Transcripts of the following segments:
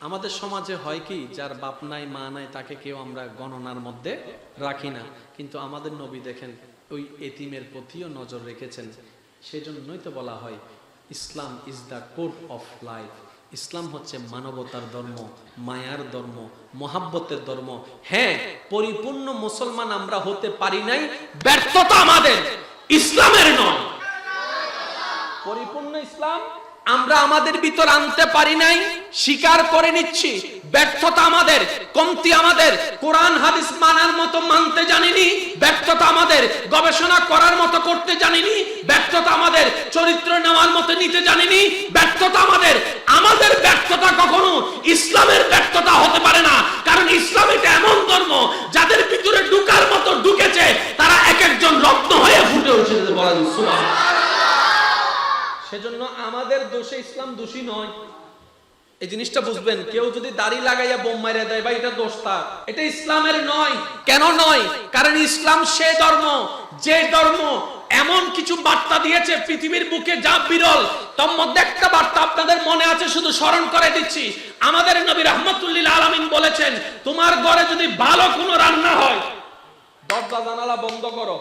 আমাদের সমাজে হয় কি, যার বাপ নাই মা নাই তাকে কেউ আমরা গণনার মধ্যে রাখি না, কিন্তু আমাদের নবী দেখেন ওই এতিমের প্রতিও নজর রেখেছেন। সেজন্যই তো বলা হয় Islam is the code of life. Islam হচ্ছে মানবতার ধর্ম, মায়ার ধর্ম, মহাব্বতের ধর্ম। হ্যাঁ, পরিপূর্ণ মুসলমান আমরা হতে পারি নাই, ব্যর্থতা আমাদের, ইসলামের নয়। পরিপূর্ণ ইসলাম আমরা আমাদের ভিতর আনতে পারি নাই, স্বীকার করে নিচ্ছি। ব্যর্থতা আমাদের, কমতি আমাদের। কোরআন হাদিস মানার মতো মানতে জানিনি, ব্যর্থতা আমাদের। গবেষণা করার মতো করতে জানিনি, ব্যর্থতা আমাদের। চরিত্র নেওয়ার মতো নিতে জানিনি, ব্যর্থতা আমাদের। আমাদের ব্যর্থতা কখনো ইসলামের ব্যর্থতা হতে পারে না, কারণ ইসলাম এটা এমন ধর্ম যাদের ভিতরে ঢুকার মতো ঢুকেছে তারা এক একজন রত্ন হয়ে ফুটে উঠেছে। বলেন সুবহানাল্লাহ। সেজন্য আমাদের দোষে ইসলাম দোষী নয়, এই জিনিসটা বুঝবেন। কেউ যদি দাড়ি লাগাইয়া বোম মাইরা দেয়, ভাই এটা দোষ তার, এটা ইসলামের নয়। কেন নয়? কারণ ইসলাম সে ধর্ম যে ধর্ম এমন কিছু বার্তা দিয়েছে পৃথিবীর বুকে যা বিরল। তার মধ্যে একটা বার্তা আপনাদের মনে আছে, শুধু স্মরণ করে দিচ্ছি। আমাদের নবী রাহমাতুল্লিল আলামিন বলেছেন, তোমার ঘরে যদি ভালো কোনো রান্না হয়, দরজা জানালা বন্ধ করো।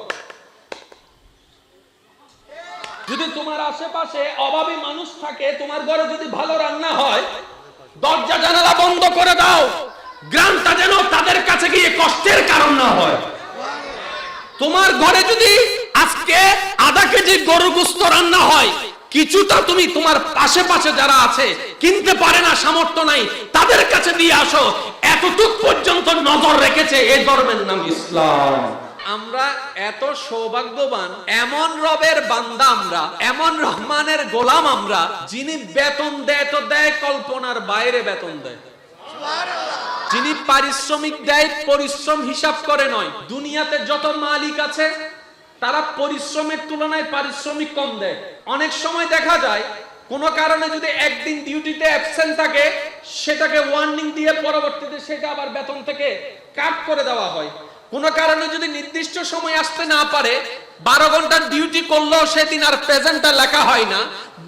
যদি তোমার আশেপাশে অভাবী মানুষ থাকে, তোমার ঘরে যদি ভালো রান্না হয়, দরজা জানালা বন্ধ করে দাও, গ্রামটা যেন তাদের কাছে গিয়ে কষ্টের কারণ না হয়। তোমার ঘরে যদি আজকে আধা কেজি গরু গোশত রান্না হয়, কিছুটা তুমি তোমার আশেপাশে যারা আছে কিনতে পারে না, সামর্থ্য নাই, তাদের কাছে দিয়ে আসো। এতটুক পর্যন্ত নজর রেখেছে এই ধর্মের নাম ইসলাম। আমরা এত সৌভাগ্যবান, এমন রবের বান্দা আমরা, এমন রহমানের গোলাম আমরা, যিনি বেতন দেয় তো দেয় কল্পনার বাইরে বেতন দেয়। যিনি পারিশ্রমিক দেয় পরিশ্রম হিসাব করে নয়। দুনিয়াতে যত মালিক আছে তারা পরিশ্রমের তুলনায় পারিশ্রমিক কম দেয়। অনেক সময় দেখা যায় কোনো কারণে যদি একদিন ডিউটিতে অ্যাবসেন্ট থাকে, সেটাকে ওয়ার্নিং দিয়ে পরবর্তীতে সেটা আবার বেতন থেকে কাট করে দেওয়া হয়। কোনো কারণে যদি নির্দিষ্ট সময় আসতে না পারে, 12 ঘন্টার ডিউটি করলেও সেদিন আর প্রেজেন্টটা লেখা হয় না।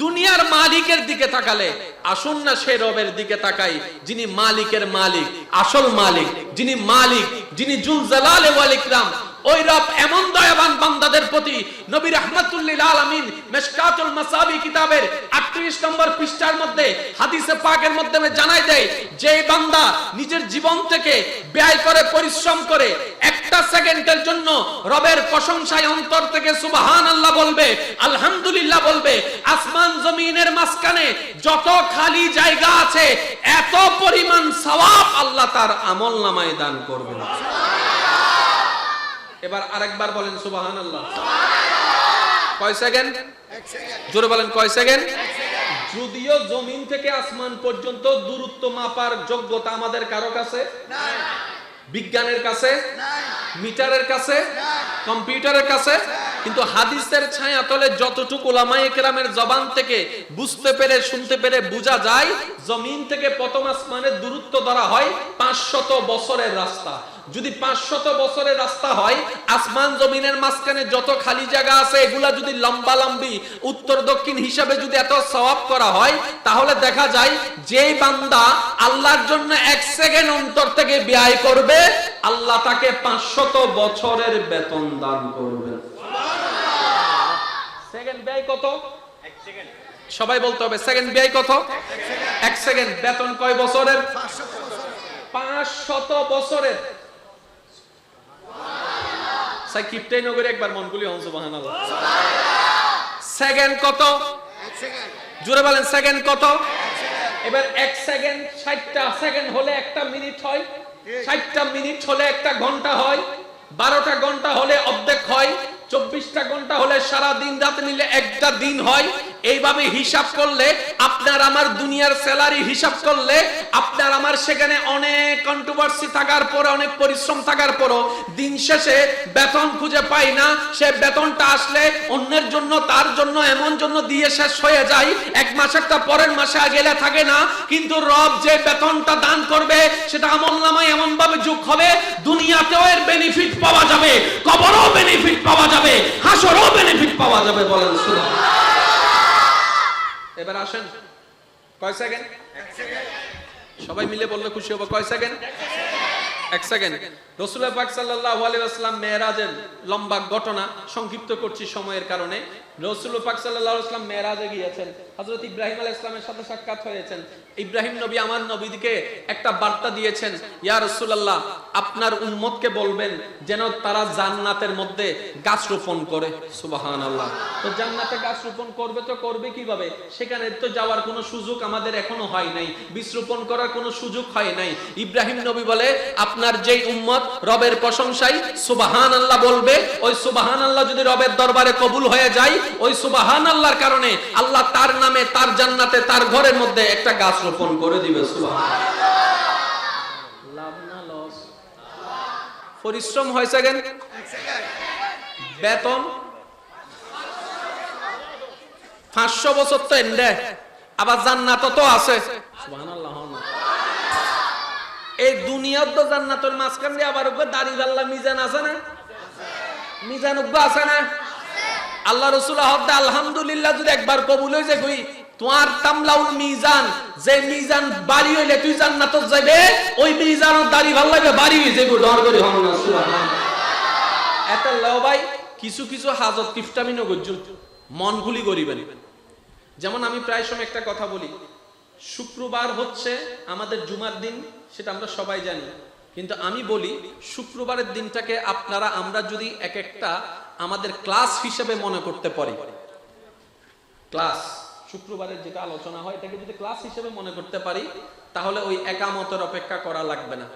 দুনিয়ার মালিকের দিকে তাকালে আসুন না সে রবের দিকে তাকাই, যিনি মালিকের মালিক, আসল মালিক, যিনি মালিক, যিনি জুল জালালে ওয়াল ইকরাম। ওই রব এমন দয়াবান বান্দাদের প্রতি নবী রাহমাতুল্লিল আলামিন মিশকাতুল মাসাবি কিতাবের 38 নম্বর পৃষ্ঠার মধ্যে হাদিসে পাকের মধ্যে জানাই দেয়, যে বান্দা নিজের জীবন থেকে ব্যয় করে, পরিশ্রম করে, একটা সেকেন্ডের জন্য রবের প্রশংসায় অন্তর থেকে সুবহানাল্লাহ বলবে, আলহামদুলিল্লাহ বলবে, আসমান জমিনের মাঝখানে যত খালি জায়গা আছে এত পরিমাণ সওয়াব আল্লাহ তার আমলনামায় দান করবেন। এবার আরেকবার বলেন সুবহানাল্লাহ। কয় সেকেন্ড? 1 সেকেন্ড। জোরে বলেন কয় সেকেন্ড? 1 সেকেন্ড। যদিও জমিন থেকে আসমান পর্যন্ত দূরত্ব মাপার যোগ্যতা আমাদের কারো কাছে নাই, বিজ্ঞানের কাছে নাই, মিটারের কাছে নাই, কম্পিউটারের কাছে, কিন্তু হাদিসের ছায়াতলে যতটুকু উলামায়ে কেরামের জবান থেকে বুঝতে পেরে, শুনতে পেরে বোঝা যায়, জমিন থেকে প্রথম আসমানের দূরত্ব ধরা হয় 500 বছরের রাস্তা। যদি 500 বছরের রাস্তা হয়, আসমান জমিনের মাঝখানে যত খালি জায়গা আছে এগুলা যদি লম্বা লম্বি উত্তর দক্ষিণ হিসাবে যদি এত সওয়াব করা হয়, তাহলে দেখা যায় যেই বান্দা আল্লাহর জন্য 1 সেকেন্ড অন্তর থেকে ব্যয় করবে, আল্লাহ তাকে 500 বছরের বেতন দান করবেন। সেকেন্ড ব্যয় কত? 1 সেকেন্ড। সবাই বলতে হবে সেকেন্ড ব্যয় কত? 1 সেকেন্ড। বেতন কয় বছরের? 500 বছরের। সাকিবটাই নগরে একবার মনগুলি হন সুবহানাল্লাহ। সেকেন্ড কত? 1 সেকেন্ড। জোরে বলেন সেকেন্ড কত? 1 সেকেন্ড। এবার 1 সেকেন্ড 60টা সেকেন্ড হলে 1টা মিনিট হয়, 60টা মিনিট হলে 1টা ঘন্টা হয়, 12টা ঘন্টা হলে অর্ধেক হয়, 24টা ঘন্টা হলে সারা দিন রাত মিলে 1টা দিন হয়। এইভাবে হিসাব করলে আপনার আমার দুনিয়ার স্যালারি হিসাব করলে আপনার আমার সেখানে অনেক কন্ট্রোভার্সি থাকার পরে, অনেক পরিশ্রম থাকার পরও দিন শেষে বেতন খুঁজে পাই না। সে বেতনটা আসলে অন্যের জন্য, তার জন্য, এমন জন্য দিয়ে শেষ হয়ে যায়, 1 মাসেরটা পরের মাসে গেলে থাকে না। কিন্তু রব যে বেতনটা দান করবে সেটা আমলনামায় এমন ভাবে যোগ হবে, দুনিয়াতেও এর বেনিফিট পাওয়া যাবে, কবরেও বেনিফিট পাওয়া যাবে, হাসরেও বেনিফিট পাওয়া যাবে। বলেন সুবহানাল্লাহ। এবার আসেন কয় সেকেন্ড? 1 সেকেন্ড। সবাই মিলে বললে খুশি হবো। কয় সেকেন্ড? 1 সেকেন্ড। রাসূলুল্লাহ পাক সাল্লাল্লাহু আলাইহি ওয়াসাল্লাম মেরাজের লম্বা ঘটনা সংক্ষিপ্ত করছি সময়ের কারণে। রাসূলুল্লাহ পাক সাল্লাল্লাহু আলাইহি ওয়াসাল্লাম মেরাজে গিয়েছেন, হযরত ইব্রাহিম আলাইহিস সালামের সাথে সাক্ষাৎ হয়েছেন। ইব্রাহিম নবী আমার নবীকে একটা বার্তা দিয়েছেন, ইয়া রাসূলুল্লাহ আপনার উম্মতকে বলবেন যেন তারা জান্নাতের মধ্যে গাছ রোপণ করে। সুবহানাল্লাহ। তো জান্নাতে গাছ রোপণ করবে তো করবে কিভাবে? সেখানে তো যাওয়ার কোনো সুযোগ আমাদের এখনো হয় নাই, বীজ রোপণ করার কোনো সুযোগ হয় নাই। ইব্রাহিম নবী বলে আপনার যেই উম্মত রবের প্রশংসায় সুবহানাল্লাহ বলবে, ওই সুবহানাল্লাহ যদি রবের দরবারে কবুল হয়ে যায়, ওই সুবহানাল্লাহর কারণে আল্লাহ তার নামে তার জান্নাতে তার ঘরের মধ্যে একটা গাছ রোপণ করে দিবে। সুবহানাল্লাহ। লাভ না লস? পরিশ্রম হয় সেকেন্ড, বেতন 500 বছর তো এন্ডে, আবার জান্নাত তো আছে। সুবহানাল্লাহ। এই দুনিয়ার তো জান্নাতের মাঝখান দিয়ে আবার ওকে দাড়ি আল্লাহ মিজান আছে না? মিজান ওকে আছে না? আল্লাহ রাসূল হদ্দা আলহামদুলিল্লাহ যদি একবার কবুল হয়ে যায়, কই তোমার তামলাউল মিজান, যে মিজান বাড়ি হইলে তুই জান্নাতে যাবে, ওই মিজানের দাড়ি ভাল লাগে বাড়ি হয়ে যাবে। ডর করি হন না। সুবহানাল্লাহ। এত লও ভাই, কিছু কিছু হাজত কিফটামি নগজ্জু মন খুলি করিবেন। যেমন আমি প্রায় সময় একটা কথা বলি, শুক্রবার হচ্ছে আমাদের জুমার দিন, সেটা আমরা সবাই জানি, কিন্তু আমি বলি শুক্রবারের দিনটাকে আপনারা আমরা যদি এক একটা আমাদের ক্লাস হিসেবে মনে করতে পারি, ক্লাস শুক্রবারের যেটা আলোচনা হয় এটাকে যদি ক্লাস হিসেবে মনে করতে পারি, তাহলে ওই একামতের অপেক্ষা করা লাগবে না।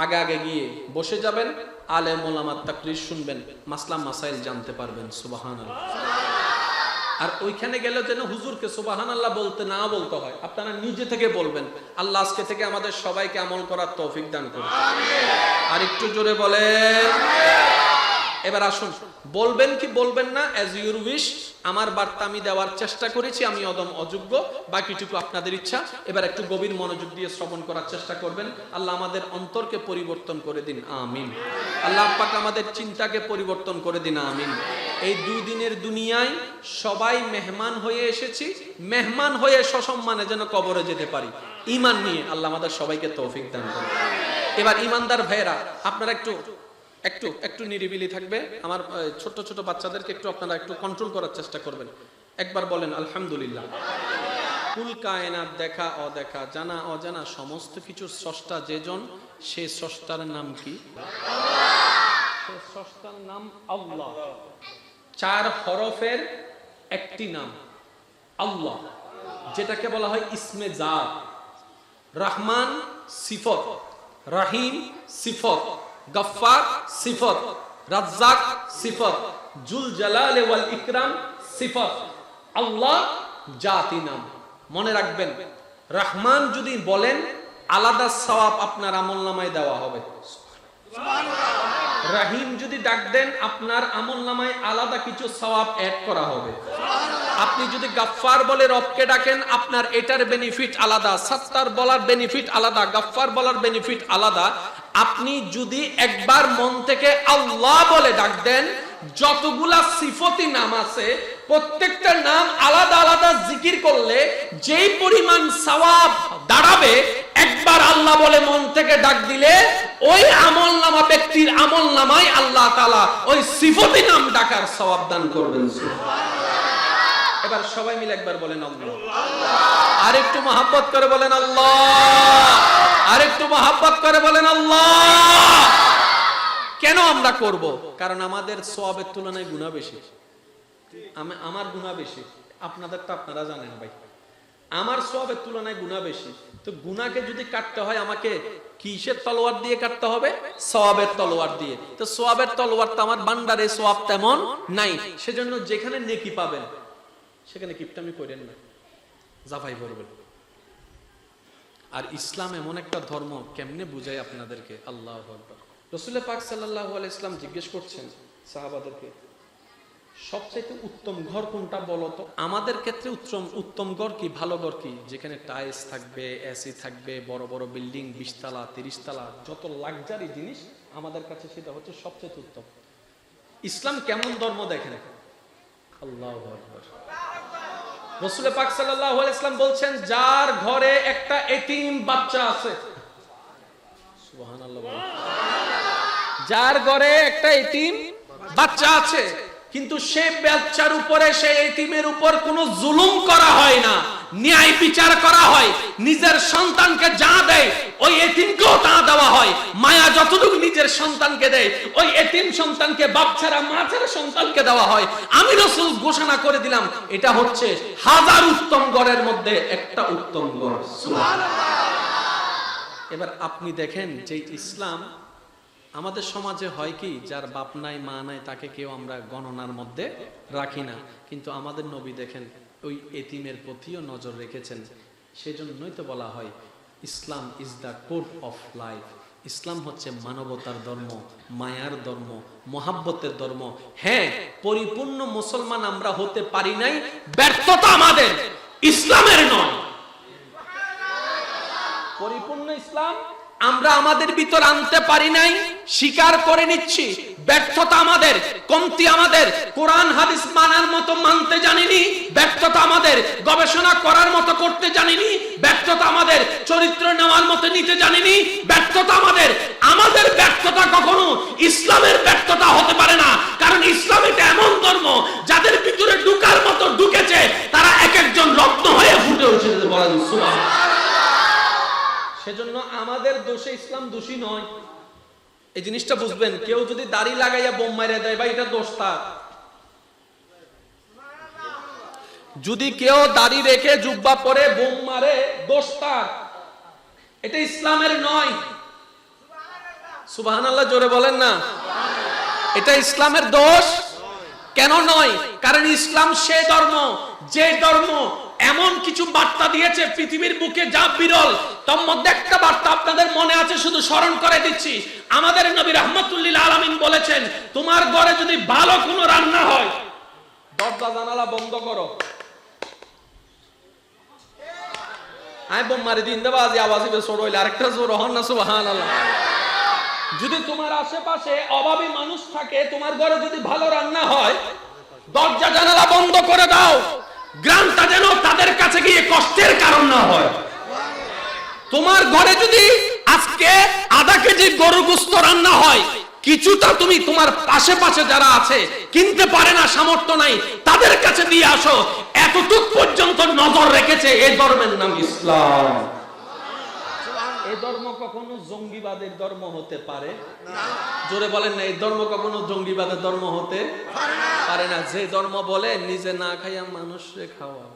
আগে আগে গিয়ে বসে যাবেন, আলেম ওলামার তাকরীর শুনবেন, মাসলা মাসাইল জানতে পারবেন। সুবহানাল্লাহ। আর ওইখানে গেলে যেন হুজুরকে সুবহানাল্লাহ বলতে না বলতে হয়, আপনারা নিজে থেকে বলবেন। আল্লাহ আজকে থেকে আমাদের সবাইকে আমল করার তৌফিক দান করুন। আর একটু জোরে বলেন। এবার আসুন, বলবেন কি বলবেন না অ্যাজ ইউর উইশ। আমার বার্তা আমি দেওয়ার চেষ্টা করেছি, আমি অদম অযোগ্য, বাকিটুকু আপনাদের ইচ্ছা। এবার একটু গভীর মনোযোগ দিয়ে শ্রবণ করার চেষ্টা করবেন। আল্লাহ আমাদের অন্তরকে পরিবর্তন করে দিন, আমিন। আল্লাহ পাক আমাদের চিন্তাকে পরিবর্তন করে দিন, আমিন। এই 2 দিনের দুনিয়ায় সবাই মেহমান হয়ে এসেছি, মেহমান হয়ে সসম্মানে যেন কবরে যেতে পারি ঈমান নিয়ে। আল্লাহ আমাদের সবাইকে তৌফিক দান করুন। এবার ঈমানদার ভাইরা আপনারা একটু একটু একটু নিরিবিলি থাকবে। আমার ছোট ছোট বাচ্চাদেরকে একটু আপনারা একটু কন্ট্রোল করার চেষ্টা করবেন। একবার বলেন আলহামদুলিল্লাহ। কুল কায়নাত, দেখা অদেখা, জানা অজানা সমস্ত কিছু স্রষ্টা যেজন, সেই স্রষ্টার নাম কি? সেই স্রষ্টার নাম আল্লাহ। 4 হরফের একটি নাম আল্লাহ, যেটাকে বলা হয় ইসমে জাত। রহমান সিফত, রহিম সিফত, গফফার সিফত, রাজ্জাক সিফত, জুল জালাল ওয়াল ইকরাম সিফত। আল্লাহ জাতি নাম। মনে রাখবেন, রহমান যদি বলেন আলাদা সওয়াব আপনার আমলনামায় দেওয়া হবে। রহিম যদি ডাক দেন আপনার আমলনামায় আলাদা কিছু সওয়াব অ্যাড করা হবে। আপনি যদি গফফার বলে রবকে ডাকেন, আপনার এটার বেনিফিট আলাদা, সাত্তার বলার বেনিফিট আলাদা, গফফার বলার বেনিফিট আলাদা। আপনি যদি একবার মন থেকে আল্লাহ বলে ডাক দেন, যতগুলা সিফতি নাম আছে প্রত্যেকটা নাম আলাদা আলাদা জিকির করলে যেই পরিমাণ সওয়াব দাঁড়াবে, একবার আল্লাহ বলে মন থেকে ডাক দিলে ওই আমলনামা ব্যক্তির আমলনামায় আল্লাহ তাআলা ওই সিফতি নাম ডাকার সওয়াব দান করবেন। এবার সবাই মিলে একবার বলেন আল্লাহ। আর একটু মহব্বত করে বলেন আল্লাহ। আর একটু মহব্বত করে বলেন আল্লাহ। কেন আমরা করব? কারণ আমাদের সওয়াবের তুলনায় গুনাহ বেশি। আমার গুনাহ বেশি, আপনাদেরটা আপনারা জানেন ভাই। আমার সওয়াবের তুলনায় গুনাহ বেশি। তো গুনাহকে যদি কাটতে হয় আমাকে কিসের তলোয়ার দিয়ে কাটতে হবে? সওয়াবের তলোয়ার দিয়ে। তো সওয়াবের তলোয়ার তো আমার ভান্ডারে সওয়াব তেমন নাই, সেজন্য যেখানে নেকি পাবেন সেখানে কিপটামি করেন না, জাফাই করবেন। আর ইসলাম এমন একটা ধর্ম, কেমনে বুঝাই আপনাদেরকে। আল্লাহু আকবার। রাসূল পাক সাল্লাল্লাহু আলাইহি ওয়াসাল্লাম জিজ্ঞেস করছেন সাহাবাদেরকে, সবচেয়ে উত্তম ঘর কোনটা বলো তো? আমাদের ক্ষেত্রে উত্তম ঘর কি, ভালো ঘর কি? যেখানে টাইলস থাকবে, এসি থাকবে, বড় বড় বিল্ডিং, 20 তলা 30 তলা, যত লাক্সারি জিনিস আমাদের কাছে সেটা হচ্ছে সবচেয়ে উত্তম। ইসলাম কেমন ধর্ম দেখেন। আল্লাহু আকবার। রাসূল পাক সাল্লাল্লাহু আলাইহি ওয়াসাল্লাম বলছেন, যার ঘরে একটা এতিম বাচ্চা আছে, সুবহানাল্লাহ, যার ঘরে একটা এতিম বাচ্চা আছে, কিন্তু সে বাচ্চার উপরে, সেই এতিমের উপর কোনো জুলুম করা হয় না, ন্যায় বিচার করা হয়, নিজের সন্তানকে যা দেয় ওই এতিমকেও তা দেওয়া হয়, মায়া যতটুকু নিজের সন্তানকে দেয় ওই এতিম সন্তানকে বাপ ছাড়া মা ছাড়া সন্তানকে দেওয়া হয়। আমি রাসূল ঘোষণা করে দিলাম, এটা হচ্ছে হাজার উত্তম ঘরের মধ্যে একটা উত্তম ঘর। সুবহানাল্লাহ। এবার আপনি দেখেন যে ইসলাম আমাদের সমাজে হয় কি, যার বাপ নাই মা নাই তাকে কেউ আমরা গণনার মধ্যে রাখি না, কিন্তু আমাদের নবী দেখেন ওই এতিমের প্রতিও নজর রেখেছেন। সেজন্যই তো বলা হয় Islam is the code of life. Islam হচ্ছে মানবতার ধর্ম, মায়ার ধর্ম, মহাব্বতের ধর্ম। হ্যাঁ, পরিপূর্ণ মুসলমান আমরা হতে পারি নাই, ব্যর্থতা আমাদের, ইসলামের নয়। পরিপূর্ণ ইসলাম আমরা আমাদের ভিতর আনতে পারি নাই, স্বীকার করে নিচ্ছি, ব্যর্থতা আমাদের, কমতি আমাদের, কোরআন হাদিস মানার মতো মানতে জানিনি, ব্যর্থতা আমাদের, গবেষণা করার মতো করতে জানিনি, ব্যর্থতা আমাদের, চরিত্র নেওয়ার মতো নিতে জানিনি, ব্যর্থতা আমাদের। আমাদের ব্যর্থতা কখনো ইসলামের ব্যর্থতা হতে পারে না, কারণ ইসলাম এটা এমন ধর্ম যাদের ভিতরে ঢুকার মতো ঢুকেছে তারা এক একজন রত্ন হয়ে ফুটে উঠেছে। বলেন সুবহানাল্লাহ। সেজন্য আমাদের দোষে ইসলাম দোষী নয়, এই জিনিসটা বুঝবেন। কেউ যদি দাড়ি লাগাইয়া বোম মারিয়া দেয়, ভাই এটা দোষ তার। যদি কেউ দাড়ি রেখে জুব্বা পরে বোম মারে, দোষ তার, এটা ইসলামের নয়। সুবহানাল্লাহ, জোরে বলেন না। এটা ইসলামের দোষ কেন নয়? কারণ ইসলাম সে ধর্ম, যে ধর্ম এমন কিছু বার্তা দিয়েছে পৃথিবীর বুকে যা বিরল। তার মধ্যে একটা বার্তা আপনাদের মনে আছে, শুধু স্মরণ করে দিচ্ছি। আমাদের নবী রাহমাতুল লিল আলামিন বলেছেন, তোমার ঘরে যদি ভালো কোনো রান্না হয়, দরজা জানালা বন্ধ করো। আই বোম মারি দিন দেবা, আজ আওয়াজ হবে সর হইলে আরেকটা জোর হন না। সুবহানাল্লাহ। যদি তোমার আশেপাশে অভাবী মানুষ থাকে, তোমার ঘরে যদি ভালো রান্না হয়, দরজা জানালা বন্ধ করে দাও, গ্রামটা যেন তাদের কাছে গিয়ে কষ্টের কারণ না হয়। তোমার ঘরে যদি আজকে আধা কেজি গরু গোশত রান্না হয়, কিছুটা তুমি তোমার আশেপাশে যারা আছে কিনতে পারে না, সামর্থ্য নাই, তাদের কাছে দিয়ে আসো। এতটুক পর্যন্ত নজর রেখেছে এই ধর্মের নাম ইসলাম। এই ধর্ম কখনো জঙ্গিবাদের ধর্ম হতে পারে না। জোরে বলেন না, এই ধর্ম কখনো জঙ্গিবাদের ধর্ম হতে পারে না। যে ধর্ম বলে নিজে না খাইয়া মানুষকে খাওয়া,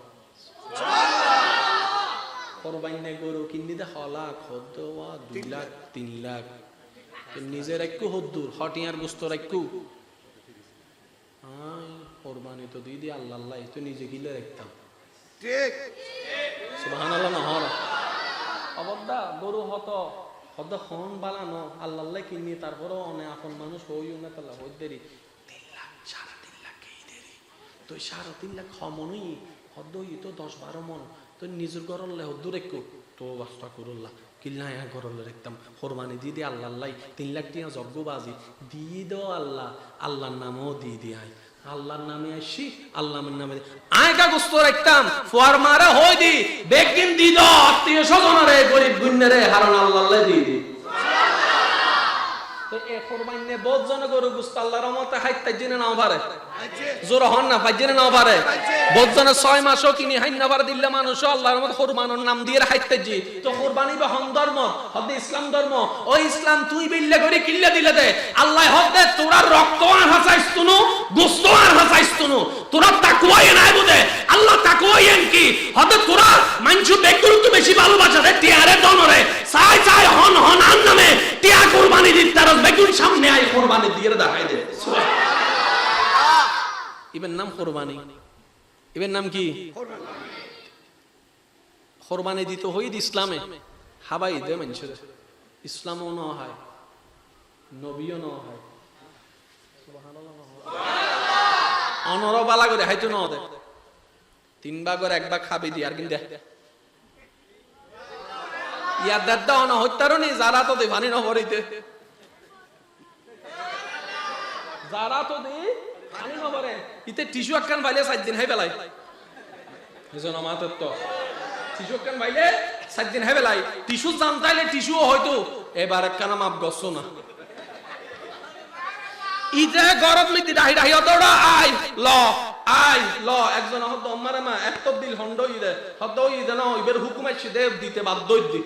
কোরবানি গরু কিনি দে হলাক হদওয়া 2 লাখ 3 লাখ, নিজের একটু হদ্দুর হটিয়ার গোস্ত রাখু, কোরবানি তো দিদি আল্লাহ আল্লাহ, তো নিজে কিলে রাখতাম। ঠিক, সুবহানাল্লাহ। না হল অবদা গরু হতো হদ খন বালানো আল্লাহ আল্লাহ কিনি, তারপরেও অনেক আপন মানুষ হইও না, তাল্লাহ হই দেরি 3 লাখ 3.5 লাখ কে দেরি, তো 3.5 লাখ হমনই হদ ই তো 10-12 মন, তো নিজের গরলে হদ্দুর একটু তো বাস্তা করল্লাহ কিল্লা গরলে রাখতাম, কোরবানি দিয়ে দিয়ে আল্লাহ আল্লাহ 3 লাখ টিয়া যজ্ঞবাজি দিয়ে দাও, আল্লাহ আল্লাহর নামও দিয়ে দিয়ে আয়, আল্লাহর নামে আসি, আল্লাহর নামে আয়কা গোস্ত রাখতাম, ফোয়ার মারা হই দি বেকিন দি দাও আত্মীয় স্বজনরে গরিব গুন্নারে হারান আল্লাহ আল্লাহ দিয়ে দি। তো এ কোরবানি বহুত জন গরু গোস্ত আল্লাহর রহমতে খাইতে জিনে নাও পারে, জোর হন না ফাইজেনে নাও পারে, বহুত জন 6 মাসও কিনি হাই না পারে দিল্লা মানুষ আল্লাহর রহমতে কোরবানির নাম দিয়ে খাইতে জি। তো কোরবানি বা হন ধর্ম হদ ইসলাম ধর্ম, ও ইসলাম তুই বিল্লে করে কিল্লা দিলে দে আল্লাহ হদ তোরা রক্ত আর হাসাইস তুনু গোস্ত আর হাসাইস তুনু, তোরা তাকওয়াই নাই বুঝে আল্লাহ তাকওয়াই কি হদ তোরা মানসু বেকুল তো বেশি ভালোবাসা রে টিয়ারে দনরে চাই চাই হন হন আন নামে টিয়া কোরবানি দিতে আর বেকুল সামনে আই কোরবানি দিয়ে দেখাই দে। ইবের নাম কোরবানি, ইবের নাম কি কোরবানি দিতে হইদ ইসলামে হাবাই দে মানুষের, ইসলামও ন হয় নবীও ন হয়, অনর বালা করে হাইতো ন দে 3 ভাগ করে 1 ভাগ খাবি দি আর কিন্তু ইয়ার দাদা অন হইতারও নি যারা তো দে পানি ন ভরিতে, যারা তো দে পানি ন ভরে ইতে টিস্যু একখান বাইলে 4 দিন হাই বেলায় এজন আমাদের তো টিস্যু কেন ভাইলে 7 দিন হবে লাই টিস্যু জানতাইলে টিস্যু হয়তো এবার একখানা মাপ গছ না ইজে গরম মিতি ডাহি ডাহি অতড়া আই ল একজন হদ আমারে মা এত দিল হন্ড ইদে হদ ইদে না ইবের হুকুম আছে দেব দিতে বাধ্য দি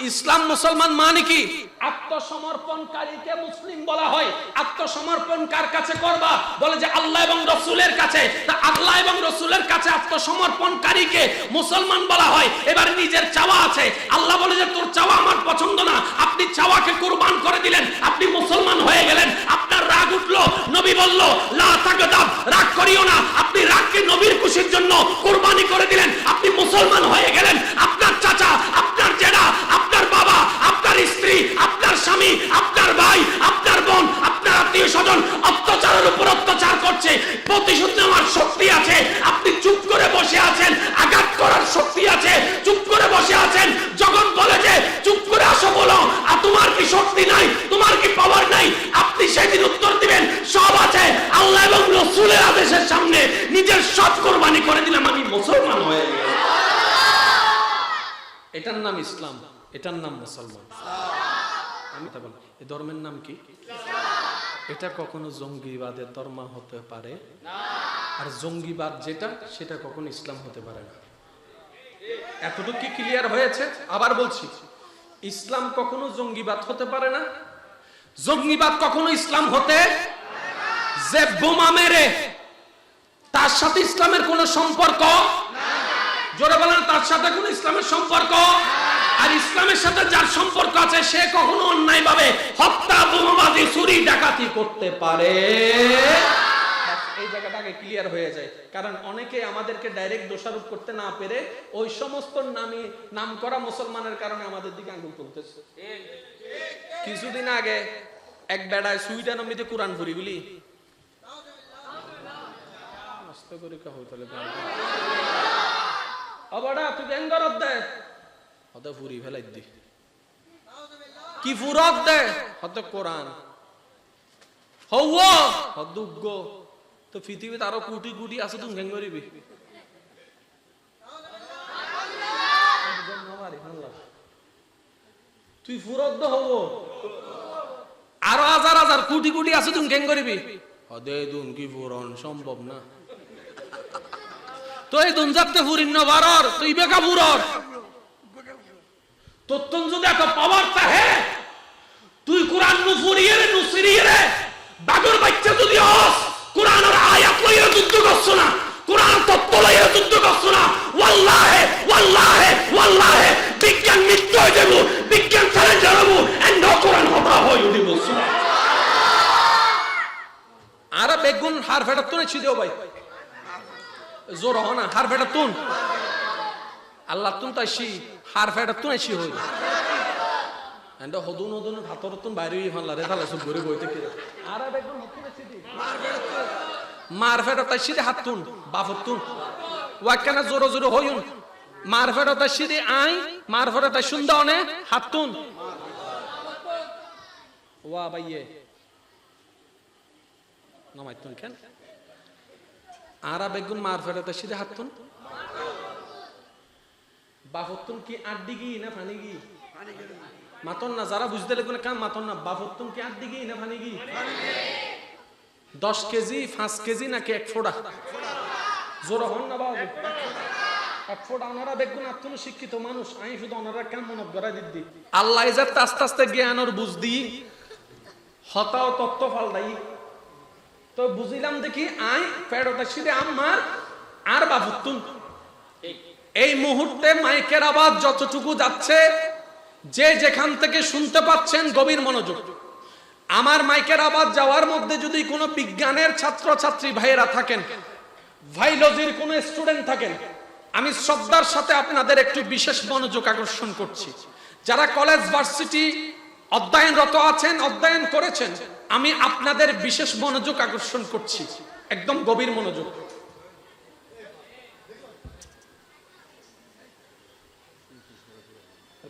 ইসলাম মুসলমান মানে কি আত্মসমর্পণকারীকে মুসলিম বলা হয় আত্মসমর্পণ কার কাছে করবা বলে যে আল্লাহ এবং রাসূলের কাছে তা আল্লাহ এবং রাসূলের কাছে আত্মসমর্পণকারীকে মুসলমান বলা হয় এবার নিজের চাওয়া আছে আল্লাহ বলে যে তোর চাওয়া আমার পছন্দ না আপনি চাওয়াকে কুরবান করে দিলেন আপনি মুসলমান হয়ে গেলেন আপনার রাগ উঠলো নবী বলল লা তাগদাব রাগ করিও না আপনি রাগকে নবীর খুশির জন্য কুরবানি করে দিলেন আপনি মুসলমান হয়ে গেলেন আপনার চাচা আপনার জেঠা আপনার বাবা আপনার স্ত্রী আপনার স্বামী আপনার ভাই আপনার বোন আপনার আত্মীয় স্বজন অত্যাচারের উপর অত্যাচার করছে প্রতিশোধ নেওয়ার শক্তি আছে আপনি চুপ করে বসে আছেন আঘাত করার শক্তি আছে চুপ করে বসে আছেন যখন বলে যে চুপ করে আসো বলো আর তোমার কি শক্তি নাই তোমার কি পাওয়ার নাই আপনি সেদিন উত্তর দিবেন সব আছে আল্লাহ এবং রাসূলের আদেশের সামনে নিজের সব কুরবানি করে দিলাম আমি মুসলমান হয়ে গেলাম এটার নাম ইসলাম এটার নাম মুসলমান আমি তা বলি এই ধর্মের নাম কি এটা কখনো জঙ্গিবাদের ধর্ম হতে পারে না আর জঙ্গিবাদ যেটা সেটা কখনো ইসলাম হতে পারে না এতটুকু কি ক্লিয়ার হয়েছে আবার বলছি ইসলাম কখনো জঙ্গিবাদ হতে পারে না জঙ্গিবাদ কখনো ইসলাম হতে যে বোমা মেরে তার সাথে ইসলামের কোনো সম্পর্ক জোরে বলেন তার সাথে কোনো ইসলামের সম্পর্ক আর ইসলামের সাথে যার সম্পর্ক আছে সে কখনো অন্যায়ভাবে হত্যা বোমাবাজি চুরি ডাকাতি করতে পারে এই জায়গাটাকে ক্লিয়ার হয়ে যায় কারণ অনেকে আমাদেরকে ডাইরেক্ট দোষারোপ করতে না পেরে ওই সমস্ত নাম করা মুসলমানের কারণে আমাদের দিকে আঙ্গুল তুলতেছে কিছুদিন আগে এক বেড়ায় সুইডেন অমৃতে কোরআন পড়ি বলি আস্তে করে কা হইতলে আবাডা তুই বেঙ্গরত দে হতে ফুরি ফেলাই দি কি ফুরত দে হতে কোরআন হওয়া হদুগ্গ তো পৃথিবীতে আরো কোটি কোটি আছে তুমি গেঙ্গরিবি তুই ফুরত দে হব আরো হাজার হাজার কোটি কোটি আছে তুমি গেঙ্গরিবি হদে দুন কি ফুরন সম্ভব না তো এই দুন যাতে ফুরিন না বারর তুই বেকা ফুরর তোর যদি এত পাওয়ার থাকে তুই কোরআন নুফুরিয়ে রে নুসরিয়ে রে বাগর বাচ্চা যদি হস কোরআনের আয়াত লইয়া যুদ্ধ করছ না কোরআন তত্ত্ব লইয়া যুদ্ধ করছ না ওয়াল্লাহি ওয়াল্লাহি ওয়াল্লাহি বিজ্ঞান মৃত্যু হয়ে যাব বিজ্ঞান চ্যালেঞ্জ করব এন্ড কোরআন হতা হই উঠি বলছ আর বেগুন হার ফেটা তুলে ছিদেও ভাই জোর হ না হার ফেটা তুন আল্লাহ তুন তাইছি হার ফেটা তুন আইছি হই এন্ড হদুন হদুন হাতরতুন বাইরে ফানলা রে তালে সব ঘুরে বইতে কি আর বেগুন হতুনে ছিদি মার ফেটা তাইছি দে হাতুন বাফতুন ওয়াকানা জোর জোর হইউন মার ফেটা তাইছি দে আই মার ফেটা তাই সুন্দরনে হাতুন ওয়া ভাইয়ে নামাইতুন কেন আর বেগুন মার ফেটা তাইছি দে হাতুন বাফতুন কি আড্ডি গি না ফানি গি মাতন না যারা বুঝতে লাগবে কাম মাতন না বাফতুন কি আড্ডি গি না ফানি গি 10 কেজি 5 কেজি নাকি এক ফোঁটা জোর হন না বাবু এক ফোঁটা ওনারা বেগুন আত্ম শিক্ষিত মানুষ আমি শুধু ওনারা কেন মনে করা দিদি আল্লাহ যাতে আস্তে আস্তে জ্ঞান আর বুঝ দি হতাও তত্ত্ব ফাল দাই তো বুঝিলাম দেখি আই ফেরত আসিরে আমার আর বাফতুন এই মুহূর্তে মাইকের আওয়াজ যতটুকু যাচ্ছে যে যেখান থেকে শুনতে পাচ্ছেন গভীর মনোযোগ আমার মাইকের আওয়াজ যাওয়ার মধ্যে যদি কোনো বিজ্ঞানের ছাত্র ছাত্রী ভাইয়েরা থাকেন বায়োলজির কোনো স্টুডেন্ট থাকেন আমি শ্রদ্ধার সাথে আপনাদের একটু বিশেষ মনোযোগ আকর্ষণ করছি যারা কলেজ ভার্সিটি অধ্যয়নরত আছেন অধ্যয়ন করেছেন আমি আপনাদের বিশেষ মনোযোগ আকর্ষণ করছি একদম গভীর মনোযোগ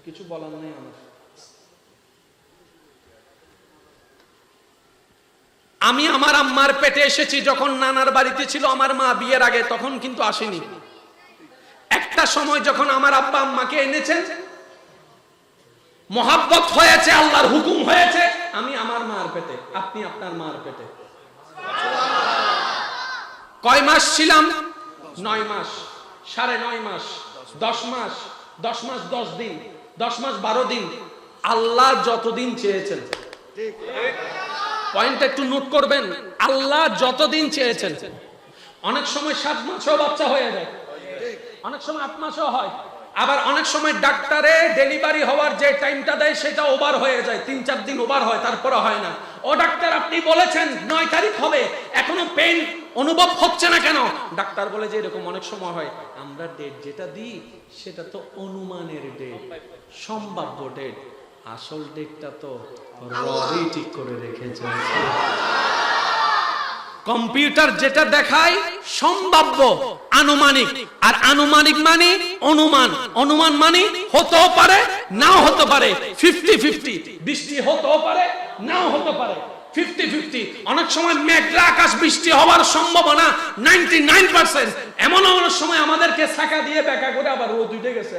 কিছু বলার নেই আমার আমি আমার আম্মার পেটে এসেছি যখন নানার বাড়িতে ছিল আমার মা বিয়ের আগে, তখন কিন্তু আসেনি। একটা সময় যখন আমার আব্বা আম্মাকে এনেছেন, মহাব্বত হয়েছে, আল্লাহর হুকুম হয়েছে, আমি আমার মার পেটে, আপনি আপনার মার পেটে। কয় মাস ছিলাম? 9 মাস, 9.5 মাস, 10 মাস, 10 মাস 10 দিন, 10 মাস 12 দিন, আল্লাহ যতদিন চেয়েছেন। পয়েন্ট একটু নোট করবেন, আল্লাহ যতদিন চেয়েছেন। অনেক সময় 7 মাসেও বাচ্চা হয়ে যায়, অনেক সময় 8 মাসেও হয়, আবার অনেক সময় ডাক্তারে ডেলিভারি হওয়ার যে টাইমটা দেয় সেটা ওভার হয়ে যায়, 3-4 দিন ওভার হয়, তারপরে হয় না। ও ডাক্তার আপনি বলেছেন 9 তারিখ হবে, এখনো পেইন অনুভব হচ্ছে না কেন? ডাক্তার বলে যে এরকম অনেক সময় হয়। আমরা ডেট যেটা দিই সেটা তো অনুমানের ডেট, সম্ভাব্য ডেট, আসল ডেটটা তো রবি ঠিক করে রেখেছে। কম্পিউটার যেটা দেখায় সম্ভাব্য, আনুমানিক, আর আনুমানিক মানে অনুমান, অনুমান মানে হতেও পারে নাও হতে পারে, 50-50, বৃষ্টি হতেও পারে নাও হতে পারে, 50-50। অনেক সময় মেঘলা আকাশ, বৃষ্টি হওয়ার সম্ভাবনা 99%। এমনও অনেক সময় আমাদেরকে ছাকা দিয়ে ব্যাখ্যা করে আবার রোদ উঠে গেছে,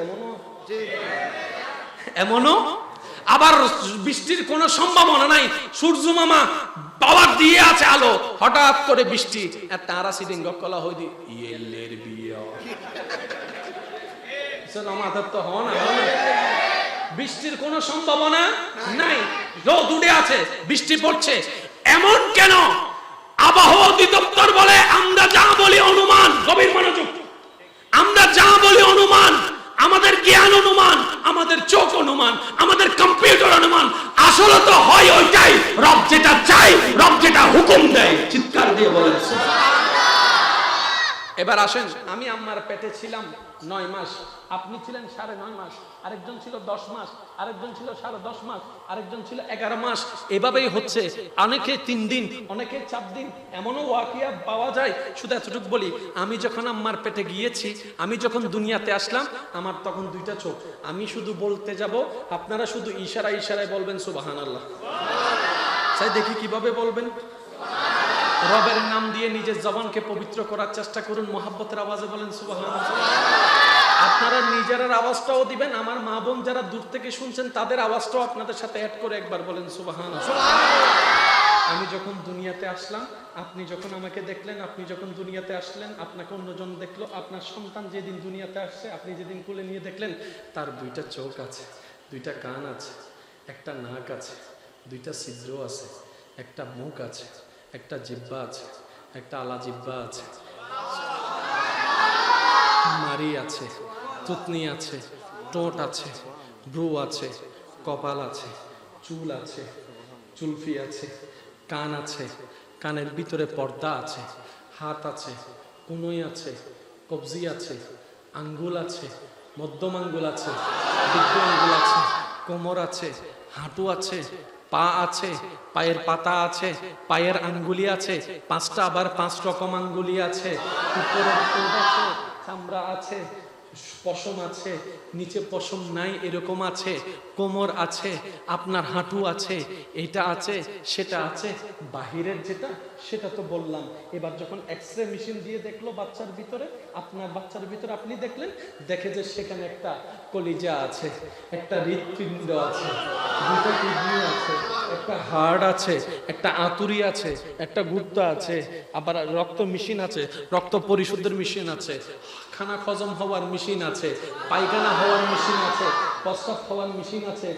এমনও আবার বৃষ্টির কোনো সম্ভাবনা নাই, সূর্য মামা পাওয়ার দিয়ে আছে আলো, হঠাৎ করে বৃষ্টি, তারা সিডিং গকলা হই দি ইয়েলের বিয়া আমাদের তো হন, বৃষ্টির কোনো সম্ভাবনা নাই, রোদ উঠে আছে, বৃষ্টি পড়ছে। এমন কেন? আবহাওয়া অধিদপ্তর বলে আমরা যা বলি অনুমান, গভীর মনোযোগ, আমরা যা বলি অনুমান, আমাদের জ্ঞান অনুমান, আমাদের চোখ অনুমান, আমাদের কম্পিউটার অনুমান, আসলে তো হয় ওইটাই। রব যেটা চাই, রব যেটা হুকুম দেয়, চিৎকার দিয়ে বলেন সুবহানাল্লাহ। এবার আসেন, আমি আম্মার পেটে ছিলাম 9 মাস, আপনি ছিলেন 9.5 মাস, আরেকজন ছিল 10 মাস, আরেকজন ছিল 10.5 মাস, আরেকজন ছিল 11 মাস। এভাবেই হচ্ছে, অনেকে 3 দিন, অনেকে 4 দিন, এমনও ওয়াকিয়া পাওয়া যায়। শুধু এতটুকু বলি, আমি যখন আম্মার পেটে গিয়েছি, আমি যখন দুনিয়াতে আসলাম, আমার তখন 2টা চোখ। আমি শুধু বলতে যাব, আপনারা শুধু ইশারা ইশারায় বলবেন সুবহানাল্লাহ। তাই দেখি কিভাবে বলবেন। রবের নাম দিয়ে নিজের জবানকে পবিত্র করার চেষ্টা করুন, মহাব্বতের আওয়াজে বলেন সুবহানাল্লাহ। আপনারা নিজের আওয়াজটাও দিবেন, আমার মা বোন যারা দূর থেকে শুনছেন তাদের আওয়াজটাও আপনাদের সাথে অ্যাড করে একবার বলেন সুবহানাল্লাহ। আমি যখন দুনিয়াতে আসলাম, আপনি যখন আমাকে দেখলেন, আপনি যখন দুনিয়াতে আসলেন, আপনাকে অন্যজন দেখলো, আপনার সন্তান যেদিন দুনিয়াতে আসছে, আপনি যেদিন কোলে নিয়ে দেখলেন, তার 2টা চোখ আছে, 2টা কান আছে, একটা নাক আছে, 2টা ছিদ্র আছে, একটা মুখ আছে, একটা জিহ্বা আছে, একটা আলা জিহ্বা আছে, মারি আছে, থুতনি আছে, ঠোঁট আছে, ভ্রু আছে, কপাল আছে, চুল আছে, চুলফি আছে, কান আছে, কানের ভিতরে পর্দা আছে, হাত আছে, কনুই আছে, কবজি আছে, আঙ্গুল আছে, মধ্যম আঙ্গুল আছে, বৃদ্ধ আঙ্গুল আছে, কোমর আছে, হাঁটু আছে, পা আছে, পায়ের পাতা আছে, পায়ের আঙ্গুলি আছে, 5টা আবার 5 রকম আঙ্গুলি আছে, উপরের ঠোঁট আছে, চামড়া আছে, পশম আছে, নিচে পশম নাই এরকম আছে, কোমর আছে, আপনার হাঁটু আছে, এটা আছে, সেটা আছে, বাহিরের যেটা সেটা তো বললাম। এবার যখন এক্সরে মেশিন দিয়ে দেখলো বাচ্চার ভিতরে, আপনার বাচ্চার ভিতরে আপনি দেখলেন, দেখে যে সেখানে একটা কলিজা আছে, একটা হৃৎপিণ্ড আছে, 2টা কিডনি আছে, একটা হার্ট আছে, একটা আঁতুড়ি আছে, একটা গুর্দা আছে, আবার রক্ত মেশিন আছে, রক্ত পরিশুদ্ধের মেশিন আছে, খানা হজম হওয়ার মেশিন আছে, পায়খানা হওয়ার মেশিন আছে, প্রস্রাব হওয়ার মেশিন আছে,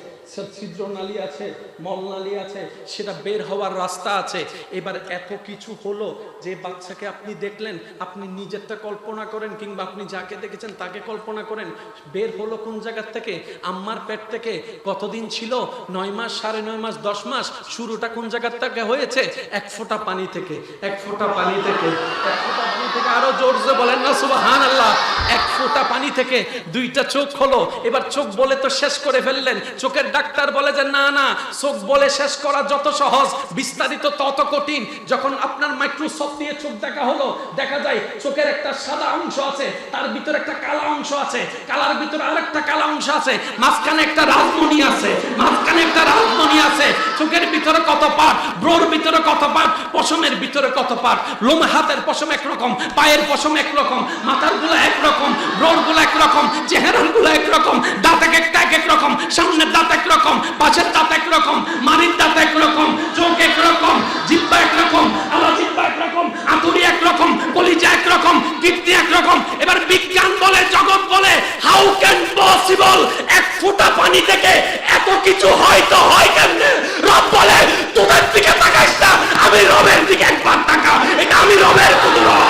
ছিদ্র নালী আছে, মল নালী আছে, সেটা বের হওয়ার রাস্তা আছে। এবার এত কিছু হলো যে বাচ্চাকে আপনি দেখলেন, আপনি নিজেরটা কল্পনা করেন, কিংবা আপনি যাকে দেখেছেন তাকে কল্পনা করেন, বের হলো কোন জায়গা থেকে? আম্মার পেট থেকে। কতদিন ছিল? 9 মাস, 9.5 মাস, 10 মাস। শুরুটা কোন জায়গা থেকে হয়েছে? 1 ফোঁটা পানি থেকে, 1 ফোঁটা পানি থেকে, 1 ফোঁটা পানি থেকে। আরো জোরসে বলেন না সুবহানাল্লাহ। এক ফোঁটা পানি থেকে দুইটা চোখ হলো। এবার চোখ বলে তো শেষ করে ফেললেন। চোখের ডাক্তার বলে যে না না, চোখ বলে শেষ করা যত সহজ, বিস্তারিত তত কঠিন। যখন আপনার মাইক্রোস্কোপ দিয়ে চোখ দেখা হলো, দেখা যায় চোখের একটা সাদা অংশ আছে, তার ভিতরে একটা কালো অংশ আছে, কালার ভিতরে আরেকটা কালো অংশ আছে, মাঝখানে একটা রাজমণি আছে, মাঝখানে একটা রাজমণি আছে। চোখের ভিতরে কত পার্ট, ব্রোর ভিতরে কত পার্ট, পশমের ভিতরে কত পার্ট। লোম, হাতের পশম একরকম, পায়ের পশম একরকম, মাথার গুলো একরকম, ব্রোর গুলো একরকম, চেহারার গুলো একরকম, দাঁত একটা এক রকম, সামনের দাঁত একরকম, পাশের দাঁত একরকম, মারির দাঁত একরকম, চোখ একরকম, জিহ্বা একরকম, আলা জিহ্বা একরকম, আতুরি একরকম, কলিজা একরকম, কিডনি একরকম। এবার বিজ্ঞান বলে, জগৎ বলে, হাউ ক্যান পসিবল, এক ফোঁটা পানি থেকে এত কিছু হয় তো হয় কেমনে? রব বলে তোদের দিকে তাকাইস না, আমি রবের দিকে একবার তাকা, এটা আমি রবের কুদরত।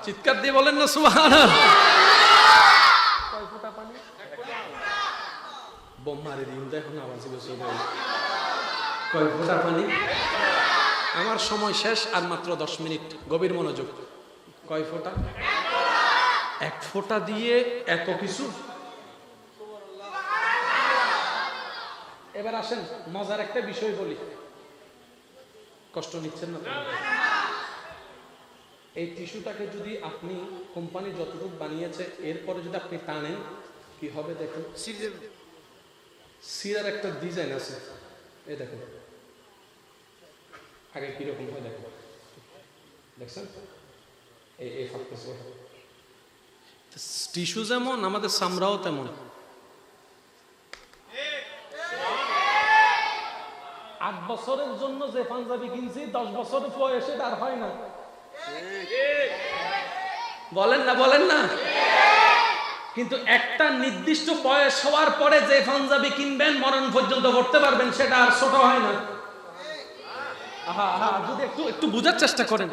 চিৎকার দিয়ে বলেন না সুবহানাল্লাহ। কয় ফোঁটা পানি? বোম মারি দিন দেখুন আওয়াজ বেশি বল। কয় ফোঁটা পানি? আমার সময় শেষ, আর মাত্র 10 মিনিট, গভীর মনোযোগ। কয় ফোঁটা? এক ফোঁটা দিয়ে এত কিছু। এবার আসেন মজার একটা বিষয় বলি, কষ্ট নিচ্ছেন না তো? এই টিস্যুটাকে যদি আপনি, কোম্পানি যতটুকু বানিয়েছে, এরপরে যদি আপনি টানেন কি হবে দেখুন। সিরার একটা ডিজাইন আছে, এই দেখুন আগে কিরকম হয় দেখুন, দেখছেন? এই ফাঁকতেছে টিস্যু যেমন, আমাদের চামড়াও তেমন। 8 বছরের জন্য যে পাঞ্জাবি কিনছি, 10 বছর বয়সে আর হয় না। বলেন না, বলেন না? কিন্তু একটা নির্দিষ্ট বয়স হওয়ার পরে যে পাঞ্জাবি কিনবেন, মরণ পর্যন্ত পড়তে পারবেন, সেটা আর ছোট হয় না। যদি একটু বুঝার চেষ্টা করেন,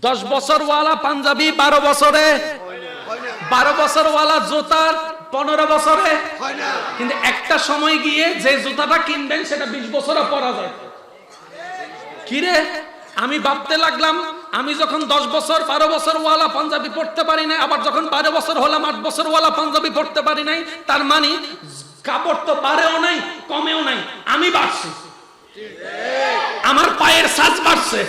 10 বছর ওয়ালা পাঞ্জাবি 12 বছরে, 12 বছর ওয়ালা জুতা 15 বছরে, কিন্তু একটা সময় গিয়ে যে জুতাটা কিনবেন সেটা 20 বছরে পরা যায়। কিরে, আমি ভাবতে লাগলাম আমি যখন 10 বছর 12 বছর ওয়ালা পাঞ্জাবি পড়তে পারি না, আবার যখন 12 বছর হলাম 8 বছর ওয়ালা পাঞ্জাবি পড়তে পারি নাই, তার মানে কাপড় তো বাড়েও নাই কমেও নাই, আমি বাড়ছি। আমার পায়ের সাইজ বাড়ছে,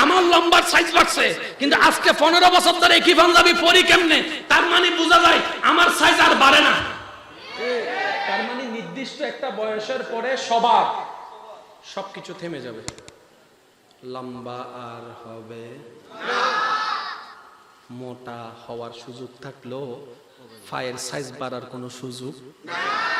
আমার লম্বার সাইজ বাড়ছে, কিন্তু আজকে 15 বছর ধরে একই পাঞ্জাবি পরি কেমনে? তার মানে বোঝা যায় আমার সাইজ আর বাড়ে না। তার মানে নির্দিষ্ট একটা বয়সের পরে সবার সবকিছু থেমে যাবে, লম্বা আর হবে না। মোটা হওয়ার সুযোগ থাকলেও পায়ের সাইজ বাড়ার কোনো সুযোগ নাই।